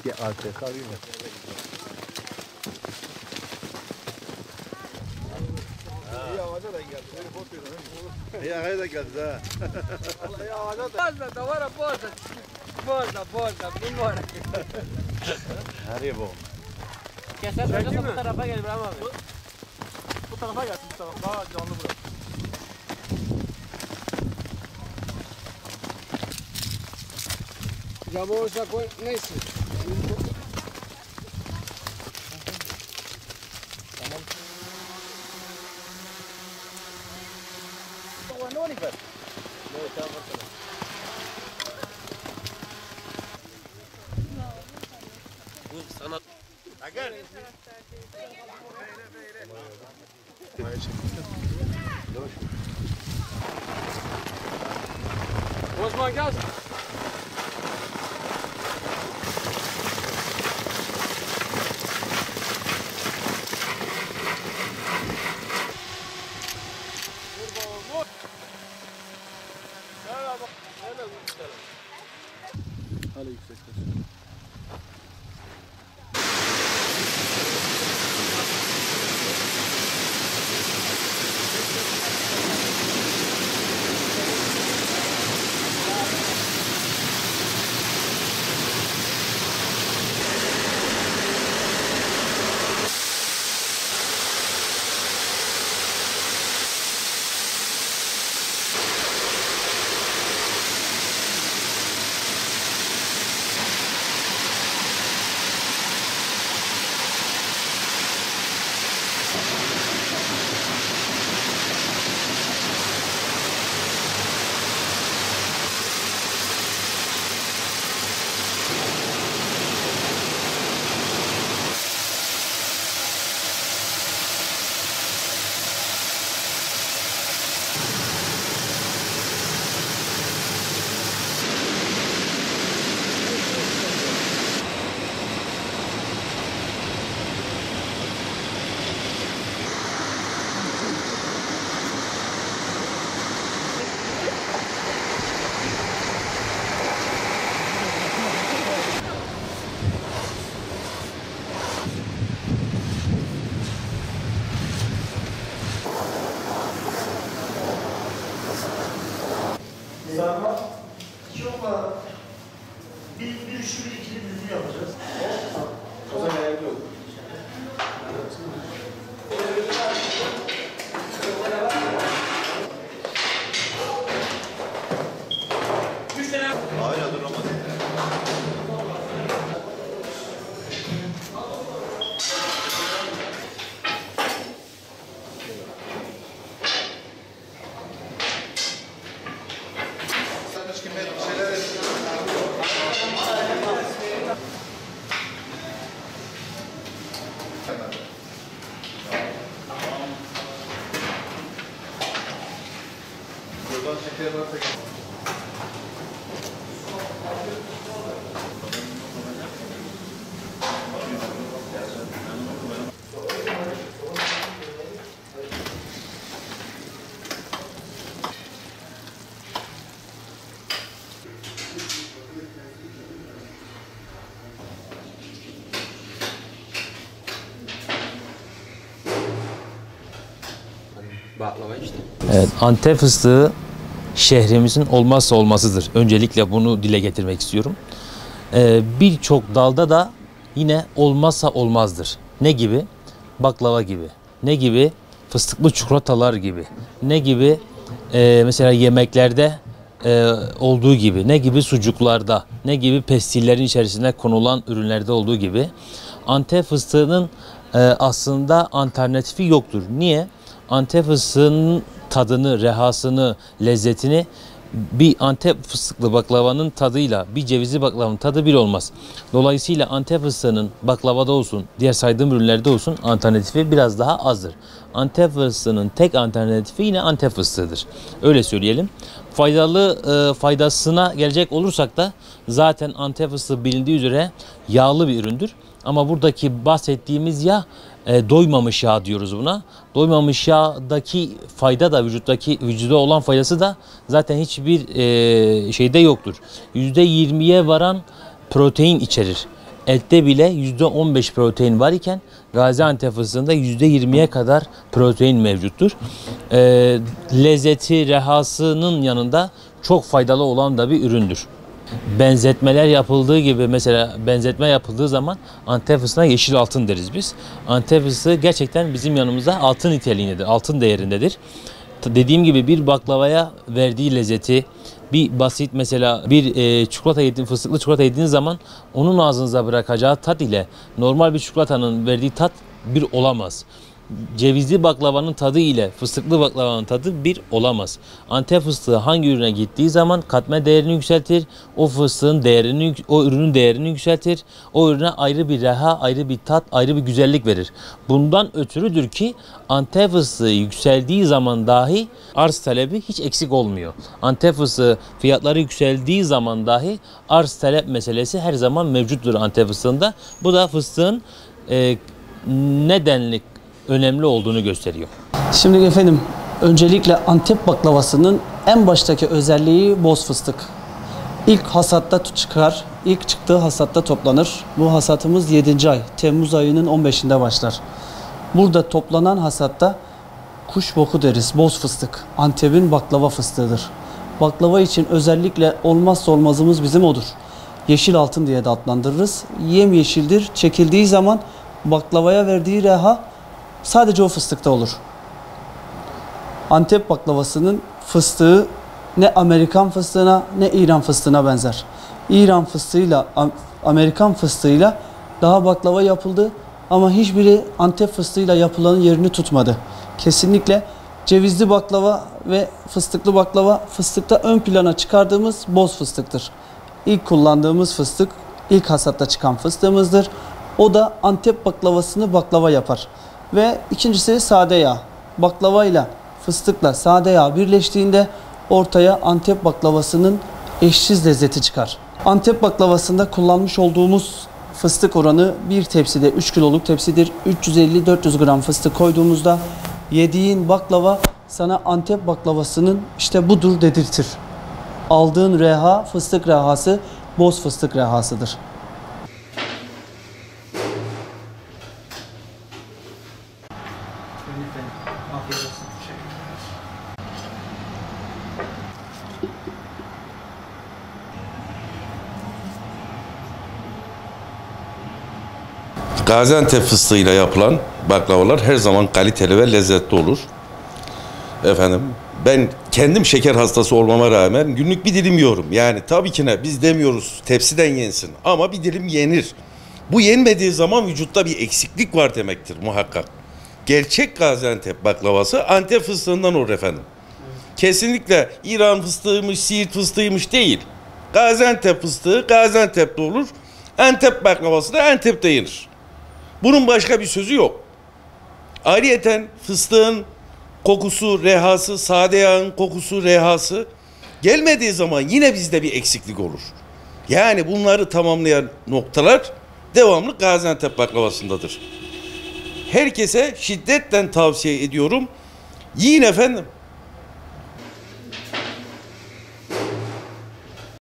ki arkaya alayım mı? İyi havada da geldi. İyi havada da geldi ha. İyi havada da. Bozda da var bozda. Bozda. Bu var. Nereye bu? Keser bu tarafa gel İbrahim abi. Bu tarafa gelsin bu tarafa. Daha canlı burası. Ya bu olsa koy neyse. Sana Osman gel. Hala yüksekler. Sarma yokla bir üçlü bir ikili bir düzgün yapacağız. O zaman ayakta yok. Hala duramadı. Buradan şeker varsa baklava işte. Evet, Antep fıstığı şehrimizin olmazsa olmazıdır. Öncelikle bunu dile getirmek istiyorum. Birçok dalda da yine olmazsa olmazdır. Ne gibi? Baklava gibi. Ne gibi? Fıstıklı çikolatalar gibi. Ne gibi? Mesela yemeklerde olduğu gibi. Ne gibi? Sucuklarda. Ne gibi? Pestillerin içerisine konulan ürünlerde olduğu gibi. Antep fıstığının aslında alternatifi yoktur. Niye? Antep fıstığının tadını, rehasını, lezzetini bir Antep fıstıklı baklavanın tadıyla bir cevizli baklavanın tadı bir olmaz. Dolayısıyla Antep fıstığının baklavada olsun, diğer saydığım ürünlerde olsun alternatifi biraz daha azdır. Antep fıstığının tek alternatifi yine Antep fıstığıdır. Öyle söyleyelim. Faydasına gelecek olursak da zaten Antep fıstığı bilindiği üzere yağlı bir üründür. Ama buradaki bahsettiğimiz yağ doymamış yağ diyoruz buna. Doymamış yağdaki fayda da vücuda olan faydası da zaten hiçbir şeyde yoktur. %20'ye varan protein içerir. ette bile %15 protein var iken Gaziantep fıstığında %20'ye kadar protein mevcuttur. Lezzeti, rehasının yanında çok faydalı olan da bir üründür. Benzetmeler yapıldığı gibi, mesela benzetme yapıldığı zaman Antep fıstığına yeşil altın deriz biz. Antep fıstığı gerçekten bizim yanımızda altın niteliğindedir, altın değerindedir. Dediğim gibi bir baklavaya verdiği lezzeti, bir basit mesela bir fıstıklı çikolata yediğiniz zaman onun ağzınıza bırakacağı tat ile normal bir çikolatanın verdiği tat bir olamaz. Cevizli baklavanın tadı ile fıstıklı baklavanın tadı bir olamaz. Antep fıstığı hangi ürüne gittiği zaman katma değerini yükseltir. O fıstığın değerini, o ürünün değerini yükseltir. O ürüne ayrı bir reha, ayrı bir tat, ayrı bir güzellik verir. Bundan ötürüdür ki Antep fıstığı yükseldiği zaman dahi arz talebi hiç eksik olmuyor. Antep fıstığı fiyatları yükseldiği zaman dahi arz talep meselesi her zaman mevcuttur Antep fıstığında. Bu da fıstığın nedenli önemli olduğunu gösteriyor. Şimdi efendim, öncelikle Antep baklavasının en baştaki özelliği boz fıstık. İlk hasatta çıkar, ilk çıktığı hasatta toplanır. Bu hasatımız 7. ay, Temmuz ayının 15'inde başlar. Burada toplanan hasatta kuş boku deriz, boz fıstık. Antep'in baklava fıstığıdır. Baklava için özellikle olmazsa olmazımız bizim odur. Yeşil altın diye de adlandırırız. Yemyeşildir, çekildiği zaman baklavaya verdiği reha sadece o fıstıkta olur. Antep baklavasının fıstığı ne Amerikan fıstığına ne İran fıstığına benzer. İran fıstığıyla Amerikan fıstığıyla daha baklava yapıldı ama hiçbiri Antep fıstığıyla yapılanın yerini tutmadı. Kesinlikle cevizli baklava ve fıstıklı baklava fıstıkta ön plana çıkardığımız boz fıstıktır. İlk kullandığımız fıstık ilk hasatta çıkan fıstığımızdır. O da Antep baklavasını baklava yapar. Ve ikincisi sade yağ. Baklavayla, fıstıkla sade yağ birleştiğinde ortaya Antep baklavasının eşsiz lezzeti çıkar. Antep baklavasında kullanmış olduğumuz fıstık oranı bir tepside 3 kiloluk tepsidir. 350-400 gram fıstık koyduğumuzda yediğin baklava sana Antep baklavasının işte budur dedirtir. Aldığın reha, fıstık rehası, boz fıstık rehasıdır. Gaziantep fıstığıyla yapılan baklavalar her zaman kaliteli ve lezzetli olur. Efendim, ben kendim şeker hastası olmama rağmen günlük bir dilim yiyorum. Yani tabii ki ne, biz demiyoruz tepsiden yensin ama bir dilim yenir. Bu yenmediği zaman vücutta bir eksiklik var demektir muhakkak. Gerçek Gaziantep baklavası Antep fıstığından olur efendim. Kesinlikle İran fıstığıymış, Siirt fıstığıymış değil. Gaziantep fıstığı Gaziantep'te olur. Antep baklavası da Antep'te yenir. Bunun başka bir sözü yok. Ayrıyeten fıstığın kokusu, rehası, sade yağın kokusu, rehası gelmediği zaman yine bizde bir eksiklik olur. Yani bunları tamamlayan noktalar devamlı Gaziantep baklavasındadır. Herkese şiddetle tavsiye ediyorum. Yiyin efendim.